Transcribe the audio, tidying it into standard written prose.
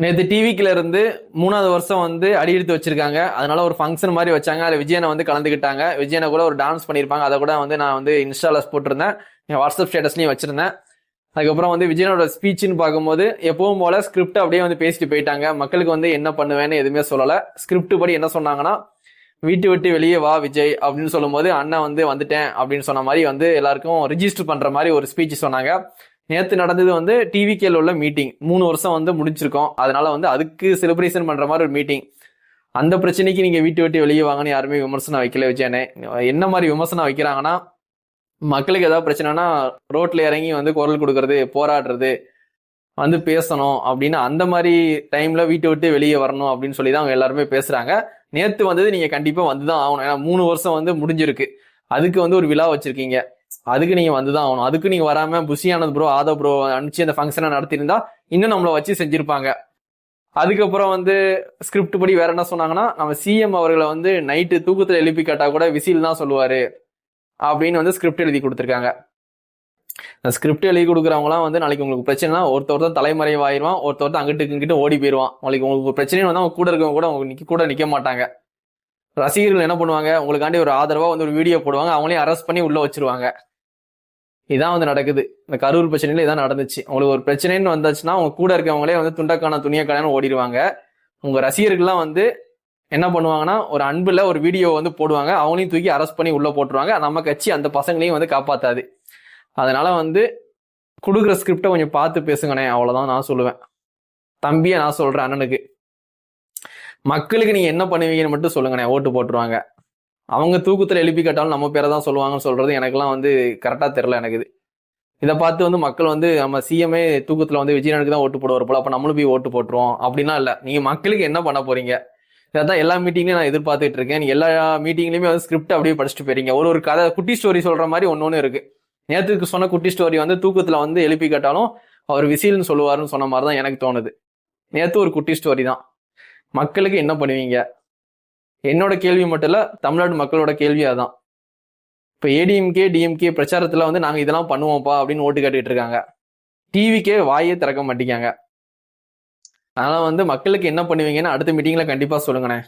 நேற்று டிவிக்குல இருந்து 3வது வருஷம் வந்து அடி எடுத்து வச்சிருக்காங்க. அதனால ஒரு ஃபங்க்ஷன் மாதிரி வச்சாங்க. அதில் விஜயனை வந்து கலந்துக்கிட்டாங்க. விஜயனை கூட ஒரு டான்ஸ் பண்ணியிருப்பாங்க. அதை கூட வந்து நான் வந்து இன்ஸ்டால போட்டிருந்தேன், என் வாட்ஸ்அப் ஸ்டேட்டஸ்லையும் வச்சிருந்தேன். அதுக்கப்புறம் வந்து விஜயனோட ஸ்பீச்சுன்னு பார்க்கும்போது எப்பவும் போல ஸ்கிரிப்ட் அப்படியே வந்து பேசிட்டு போயிட்டாங்க. மக்களுக்கு வந்து என்ன பண்ணுவேன்னு எதுவுமே சொல்லலை. ஸ்கிரிப்ட் படி என்ன சொன்னாங்கன்னா, வீட்டு விட்டு வெளியே வா விஜய் அப்படின்னு சொல்லும்போது அண்ணன் வந்து வந்துட்டேன் அப்படின்னு சொன்ன மாதிரி வந்து எல்லாருக்கும் ரிஜிஸ்டர் பண்ற மாதிரி ஒரு ஸ்பீச் சொன்னாங்க. நேற்று நடந்தது வந்து டிவிகேல உள்ள மீட்டிங். 3 வருஷம் வந்து முடிச்சிருக்கோம். அதனால வந்து அதுக்கு செலிப்ரேஷன் பண்ற மாதிரி ஒரு மீட்டிங். அந்த பிரச்சனைக்கு நீங்க வீட்டு விட்டு வெளியே வாங்கன்னு யாருமே விமர்சனம் வைக்கல விஜயனே. என்ன மாதிரி விமர்சனம் வைக்கிறாங்கன்னா, மக்களுக்கு ஏதாவது பிரச்சனைனா ரோட்ல இறங்கி வந்து குரல் கொடுக்கறது, போராடுறது, வந்து பேசணும் அப்படின்னு அந்த மாதிரி டைம்ல வீட்டை விட்டு வெளியே வரணும் அப்படின்னு சொல்லி தான் அவங்க எல்லாருமே பேசுறாங்க. நேத்து வந்தது நீங்க கண்டிப்பா வந்துதான் ஆகணும். ஏன்னா 3 வருஷம் வந்து முடிஞ்சிருக்கு. அதுக்கு வந்து ஒரு விழா வச்சிருக்கீங்க. அதுக்கு நீங்க வந்துதான் ஆகணும். அதுக்கு நீங்க வராம புஷியானது ப்ரோ, ஆதவ் ப்ரோ அனுப்பிச்சு அந்த ஃபங்க்ஷனை நடத்திருந்தா இன்னும் நம்மளை வச்சு செஞ்சிருப்பாங்க. அதுக்கப்புறம் வந்து ஸ்கிரிப்ட் படி வேற என்ன சொன்னாங்கன்னா, நம்ம சிஎம் அவர்களை வந்து நைட்டு தூக்கத்துல எழுப்பி கேட்டா கூட விசில் தான் சொல்லுவாரு அப்படின்னு வந்து ஸ்கிரிப்ட் எழுதி கொடுத்துருக்காங்க. ஸ்கிரிப்ட் எழுதி கொடுக்குறவங்களாம் வந்து நாளைக்கு உங்களுக்கு பிரச்சனைனா ஒருத்தர் தலைமறைவாயிருவான், ஒருத்தர் அங்கிட்டு இங்கிட்டு ஓடி போயிடுவான். நாளைக்கு உங்களுக்கு பிரச்சனை வந்து அவங்க கூட இருக்கவங்க கூட உங்களுக்கு கூட நிக்க மாட்டாங்க. ரசிகர்கள் என்ன பண்ணுவாங்க, உங்களுக்காண்டி ஒரு ஆதரவா வந்து ஒரு வீடியோ போடுவாங்க, அவங்களையும் அரெஸ்ட் பண்ணி உள்ள வச்சிருவாங்க. இதான் வந்து நடக்குது. இந்த கரூர் பிரச்சனையில இதான் நடந்துச்சு. உங்களுக்கு ஒரு பிரச்சனைன்னு வந்துச்சுன்னா உங்க கூட இருக்கவங்களே வந்து துண்டக்கான துணியக்கான ஓடிடுவாங்க. உங்க ரசிகர்கள்லாம் வந்து என்ன பண்ணுவாங்கன்னா, ஒரு அன்புல ஒரு வீடியோ வந்து போடுவாங்க, அவங்களையும் தூக்கி அரெஸ்ட் பண்ணி உள்ள போட்டுருவாங்க. நம்ம கட்சி அந்த பசங்களையும் வந்து காப்பாத்தாது. அதனால வந்து கொடுக்குற ஸ்கிரிப்டை கொஞ்சம் பார்த்து பேசுங்கண்ணே, அவ்வளவுதான் நான் சொல்லுவேன். தம்பியை நான் சொல்றேன் அண்ணனுக்கு, மக்களுக்கு நீங்க என்ன பண்ணுவீங்கன்னு மட்டும் சொல்லுங்கண்ணே, ஓட்டு போட்டுருவாங்க. அவங்க தூக்கத்துல எழுப்பி கேட்டாலும் நம்ம பேரை தான் சொல்லுவாங்கன்னு சொல்றது எனக்கெல்லாம் வந்து கரெக்டா தெரியல. எனக்கு இதை பார்த்து வந்து மக்கள் வந்து நம்ம சிஎம்ஏ தூக்கத்துல வந்து விஜயனுக்கு தான் ஓட்டு போடுவார் போல, அப்ப நம்மளும் போய் ஓட்டு போட்டுருவோம் அப்படின்னா இல்ல. நீங்க மக்களுக்கு என்ன பண்ண போறீங்க, இதான் எல்லா மீட்டிங்லயும் நான் எதிர்பார்த்துட்டு இருக்கேன். நீங்க எல்லா மீட்டிங்லயுமே வந்து ஸ்கிரிப்ட் அப்படியே படிச்சுட்டு போறீங்க. ஒரு கதை குட்டி ஸ்டோரி சொல்ற மாதிரி ஒன்னொன்னு இருக்கு. நேற்றுக்கு சொன்ன குட்டி ஸ்டோரி வந்து தூக்கத்துல வந்து எழுப்பி கேட்டாலும் அவர் விசில்னு சொல்லுவாருன்னு சொன்ன மாதிரி தான் எனக்கு தோணுது. நேற்று ஒரு குட்டி ஸ்டோரி தான். மக்களுக்கு என்ன பண்ணுவீங்க? என்னோட கேள்வி மட்டும் இல்ல, தமிழ்நாடு மக்களோட கேள்வி அதான். இப்ப ஏடிஎம்கே டிஎம்கே பிரச்சாரத்துல வந்து நாங்க இதெல்லாம் பண்ணுவோம்ப்பா அப்படின்னு ஓட்டு கேட்டுட்டு இருக்காங்க. டிவிக்கே வாயே திறக்க மாட்டேங்காங்க. அதனால வந்து மக்களுக்கு என்ன பண்ணுவீங்கன்னு அடுத்த மீட்டிங்ல கண்டிப்பா சொல்லுங்கண்ணே.